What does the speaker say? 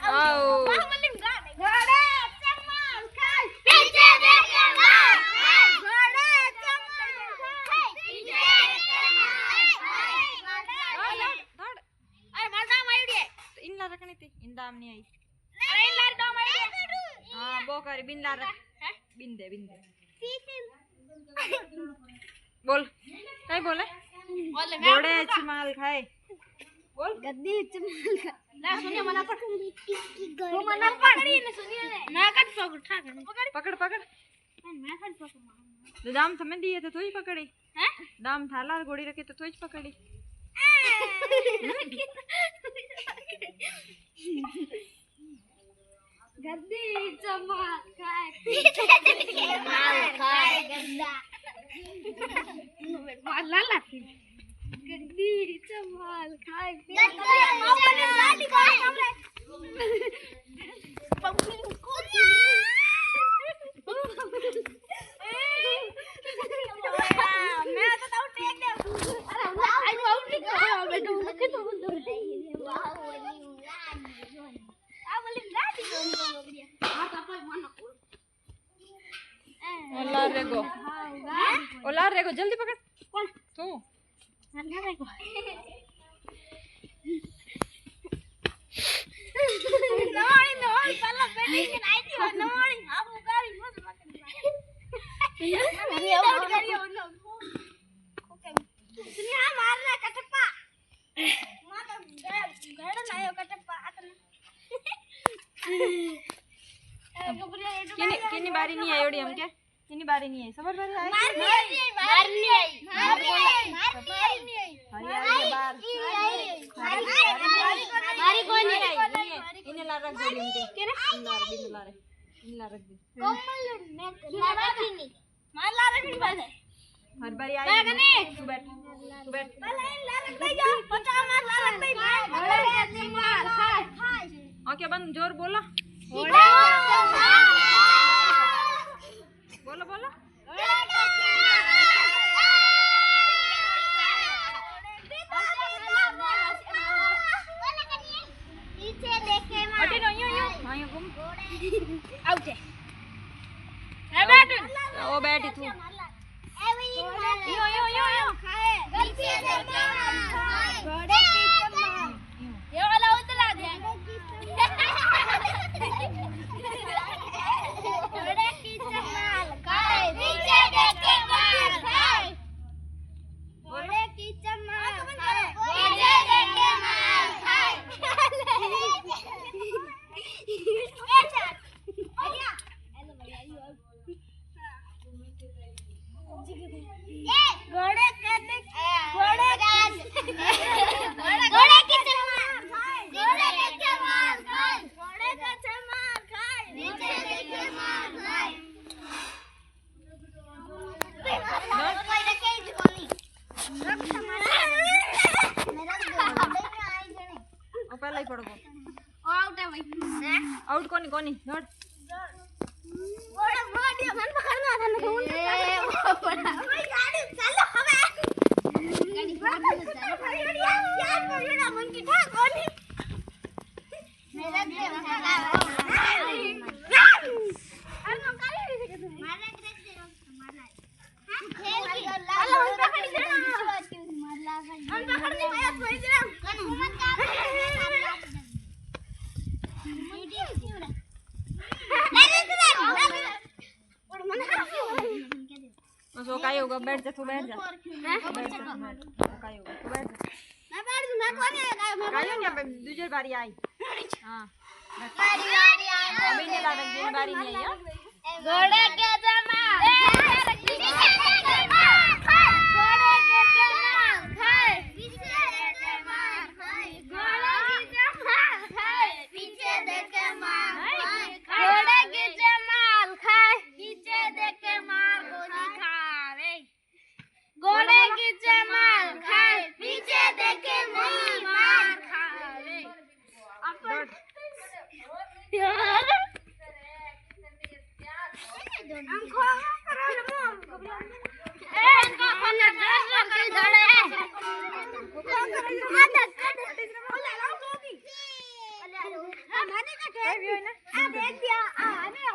आओ बाहुबली घोड़े चमार खाए पीछे देखे मार घोड़े चमार खाए पीछे देखे मार धड़ अरे मरदा माईडी इनला रखनी थी इंदाम नहीं आई अरे इनला डो माईडी हां बो कर बिंदा रख बिंदे बोल काय बोले घोड़े चमाल खाए बोल गद्दी चमाल खा ना सुनिए मना पकड़ वो मना पकड़ी ने सुनिए ने मैं कट पकड़ पकड़ पकड़ मैं कट पकड़ तो दाम थमे दिए थे तो ही पकड़ी हैं दाम थाला घोड़ी रखे तो ही पकड़ी गद्दी चमाल खाए माल खाए गद्दा माला लाती गद्दी चमाल खाए गाड़ी मैं तो आउट टेक दे अरे आई आउट टेक बेटो लखे तो दौड़ वाह बोली गाड़ी हां तो अपन मन ओला रेगो जल्दी पकड़ कौन तू ना रेगो नवाणी पहला बैठे के नहीं थी नवाणी आप गाड़ी मत पकड़ अरे आउट करियो नो ओके दुनिया मारना कटप्पा मां तो गड़ लायो कटप्पा किनी बारी नहीं आई ओडी हम के किनी बारी नहीं आई सबर बारी आई मारनी आई मारी कोई नहीं आई इने ला रख दे हम के ला रे इन ला रख दे कोमल मैं ला रखी नहीं मार ला रखी बस हर बारी आई तू बैठ पहले ला रख दे जा 50 मार ला रख दे मार खाए ओके बंद जोर बोलो बोलो बोलो पीछे देखे मां अटे नो यो हां यो घूम आउट है बैठ ओ बैठ तू यो खाए पीछे देखे मां घोड़े की चमार ये वाला उतला दे घोड़े की चमार खाए पीछे देखे मार खाए घोड़े की चमार खाए पीछे देखे मार खाए घोड़े कहते घोड़े की चमार खाए घोड़े की चमार खाए घोड़े का चमार खाए नीचे देखे मार खाए कोई रखे ही कोनी रख हमारा मेरा घोड़े में आई जने ओ पहले ही पड़ गो आउट है भाई आउट कोनी कोनी धड़ घोड़ा बॉडी मन पकड़ना था ना कौन गाड़ी चलो हमें गाड़ी चलो यार बोलना मन की था कोनी मेरा दे अरे हम काले नहीं सके तुम मारना ग्रेड दे मारना हां खेल की अल्लाह हम पकड़ दे मारला हम पकड़ दे भैया छोड़ दे कौन मत का बस वो काय होगा बैठ जा तू बैठ जा काय होगा तू बैठ जा मैं बैठ दूं मैं कौन है मैं काय नहीं दूसरी बारी आई हां बारी आई अभी नहीं ला रख दिन बारी नहीं आई घोड़े के जमाल घोड़े के जमाल खाए पीछे देखे मार खाए घोड़े की जमाल खाए पीछे देखे मार खाए घोड़े की जमाल खाए पीछे देखे मार गोली खाए घोड़े की जमाल खाए पीछे देखे मार खाए अपन हमको करो ना ए इनको खाना 10 लोग के धड़े है મને કા કઈ ગયો ને આ દેખ દિયા આ અને